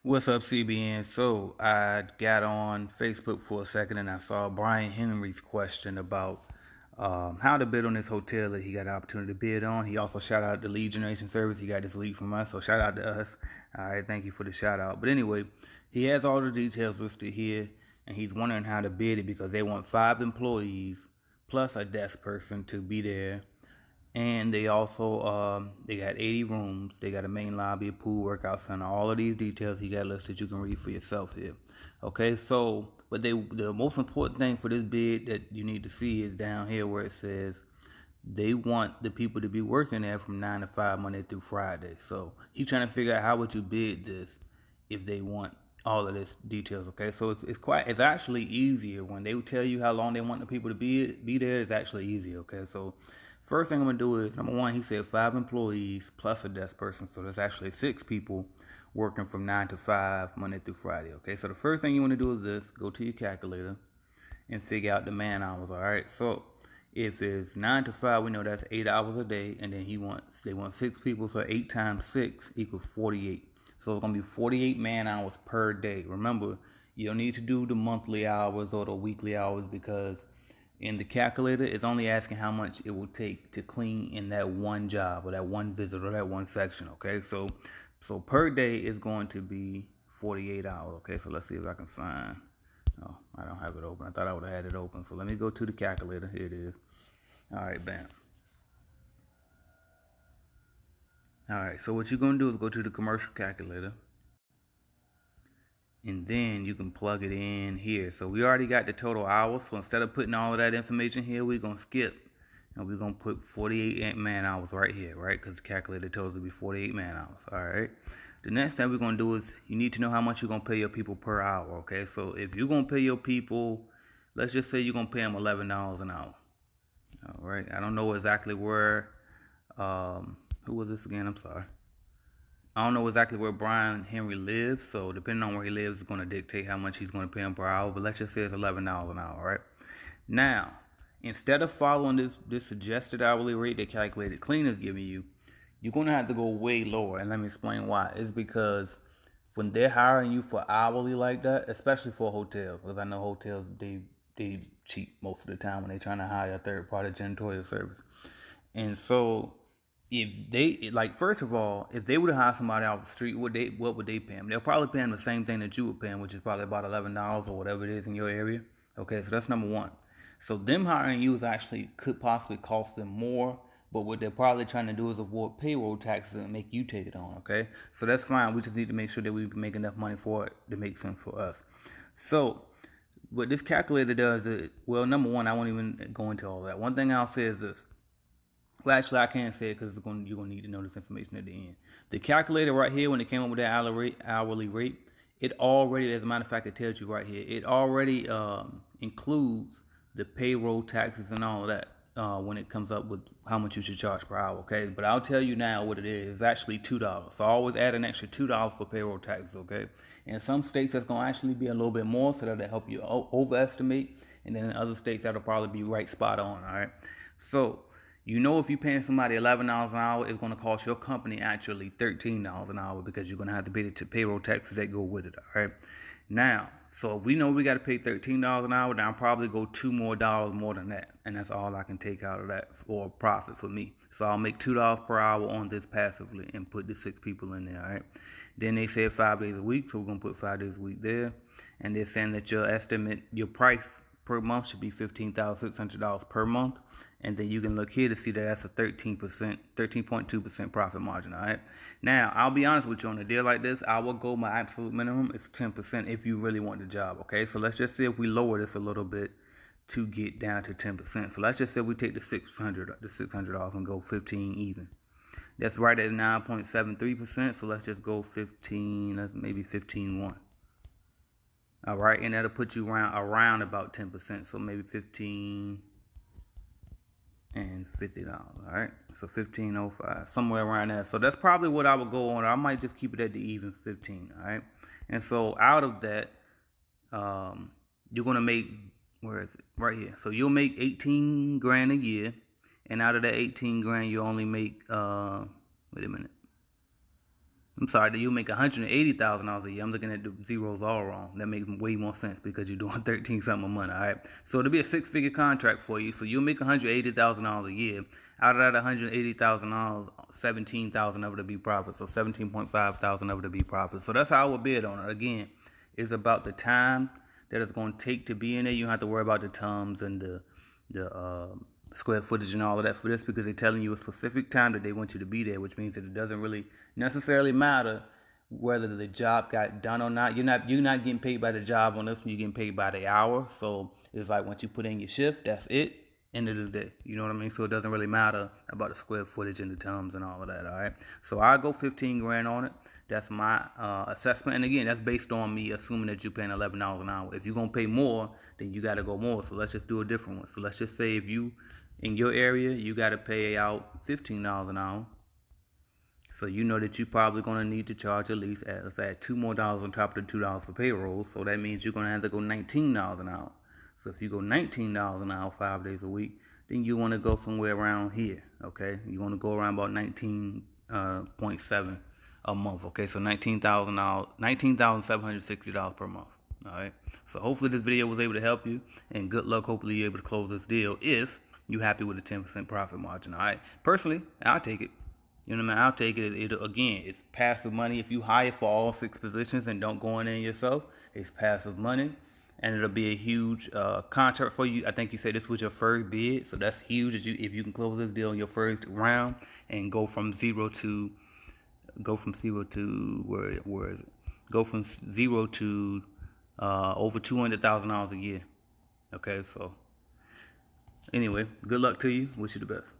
What's up, CBN? So I got on Facebook for a second and I saw Brian Henry's question about how to bid on this hotel that he got an opportunity to bid on. He also shout out the lead generation service. He got this lead from us, so shout out to us. All right, thank you for the shout out. But anyway, he has all the details listed here, and he's wondering how to bid it because they want 5 employees plus a desk person to be there, and they also they got 80 rooms. They got a main lobby, a pool, workout center. All of these details he got listed. You can read for yourself here. Okay, so but the most important thing for this bid that you need to see is down here where it says they want the people to be working there from 9 to 5 Monday through Friday. So he's trying to figure out how would you bid this if they want all of this details. Okay, so it's actually easier when they tell you how long they want the people to be there. It's actually easier. Okay, so first thing I'm gonna do is number one. He said 5 employees plus a desk person, so there's actually 6 people working from 9 to 5 Monday through Friday. Okay, so the first thing you want to do is this: go to your calculator and figure out the man hours. All right, so if it's 9 to 5, we know that's 8 hours a day, and then they want 6 people, so 8 times 6 equals 48. So it's gonna be 48 man hours per day. Remember, you don't need to do the monthly hours or the weekly hours because in the calculator, it's only asking how much it will take to clean in that one job or that one visit or that one section. Okay, so per day is going to be 48 hours. Okay, so let's see if I can find. Oh, I don't have it open. I thought I would have had it open. So let me go to the calculator. Here it is. All right, bam. All right, so what you're gonna do is go to the commercial calculator, and then you can plug it in here. So we already got the total hours. So instead of putting all of that information here, we're gonna skip, and we're gonna put 48 man hours right here, right? Because the calculator tells us to be 48 man hours. All right. The next thing we're gonna do is you need to know how much you're gonna pay your people per hour. Okay, so if you're gonna pay your people, let's just say you're gonna pay them $11 an hour. All right. I don't know exactly where. Who was this again? I'm sorry. I don't know exactly where Brian Henry lives, so depending on where he lives, is going to dictate how much he's going to pay him per hour. But let's just say it's $11 an hour, right? Now, instead of following this suggested hourly rate that Calculated Clean is giving you, you're going to have to go way lower. And let me explain why. It's because when they're hiring you for hourly like that, especially for a hotel, because I know hotels they cheat most of the time when they're trying to hire a third party janitorial service. And so if they like, first of all, if they were to hire somebody off the street, what would they pay them? They'll probably pay them the same thing that you would pay them, which is probably about $11 or whatever it is in your area. Okay, so that's number one. So them hiring you is actually could possibly cost them more, but what they're probably trying to do is avoid payroll taxes and make you take it on. Okay, so that's fine. We just need to make sure that we make enough money for it to make sense for us. So what this calculator does is, well, number one, I won't even go into all that. One thing I'll say is this. Well, actually, I can't say it because you're going to need to know this information at the end. The calculator right here, when it came up with that hourly rate, it already, as a matter of fact, it tells you right here, it already includes the payroll taxes and all of that when it comes up with how much you should charge per hour, okay? But I'll tell you now what it is. It's actually $2. So I always add an extra $2 for payroll taxes, okay? In some states, that's going to actually be a little bit more, so that'll help you overestimate. And then in other states, that'll probably be right spot on, all right? So you know, if you're paying somebody $11 an hour, it's going to cost your company actually $13 an hour because you're going to have to pay the payroll taxes that go with it. All right. Now, so if we know we got to pay $13 an hour, then I'll probably go $2 more than that, and that's all I can take out of that for profit for me. So I'll make $2 per hour on this passively and put the 6 people in there. All right. Then they said 5 days a week, so we're gonna put 5 days a week there, and they're saying that your price per month should be $15,600 per month. And then you can look here to see that that's a 13.2% profit margin. All right. Now, I'll be honest with you, on a deal like this, I will go my absolute minimum is 10% if you really want the job. Okay. So let's just say if we lower this a little bit to get down to 10%. So let's just say we take the 600 off and go 15 even. That's right at 9.73%. So let's just go 15. Let's maybe 15.1. All right, and that'll put you around about 10%. So maybe 15 and $50. All right, so 15.05, somewhere around there. So that's probably what I would go on. I might just keep it at the even 15. All right, and so out of that, you're gonna make, where is it? Right here. So you'll make 18 grand a year, and out of that 18 grand, you only make wait a minute. I'm sorry, that you make $180,000 a year. I'm looking at the zeros all wrong. That makes way more sense because you're doing 13 something a month. All right. So it'll be a 6-figure contract for you. So you'll make $180,000 a year. Out of that $180,000, 17,000 of it will be profit. So 17.5 thousand of it will be profit. So that's how I would bid on it. Again, it's about the time that it's going to take to be in there. You don't have to worry about the tums and the square footage and all of that for this, because they're telling you a specific time that they want you to be there, which means that it doesn't really necessarily matter whether the job got done or not. You're not getting paid by the job on this one. You're getting paid by the hour. So it's like once you put in your shift, that's it. End of the day. You know what I mean? So it doesn't really matter about the square footage and the tums and all of that. All right. So I go 15 grand on it. That's my assessment. And again, that's based on me assuming that you're paying $11 an hour. If you're going to pay more, then you got to go more. So let's just do a different one. So let's just say if you, in your area, you got to pay out $15 an hour. So you know that you're probably going to need to charge at least, let's add $2 more on top of the $2 for payroll. So that means you're going to have to go $19 an hour. So if you go $19 an hour 5 days a week, then you want to go somewhere around here, okay? You want to go around about 19.7 a month, okay? So $19,760 per month, all right? So hopefully this video was able to help you, and good luck. Hopefully you're able to close this deal if you're happy with a 10% profit margin, all right? Personally, I'll take it. You know what I mean? I'll take it. Again, it's passive money. If you hire for all 6 positions and don't go in there yourself, it's passive money. And it'll be a huge contract for you. I think you said this was your first bid, so that's huge. If you can close this deal in your first round and go from zero to where is it? Go from zero to over $200,000 a year. Okay, so anyway, good luck to you. Wish you the best.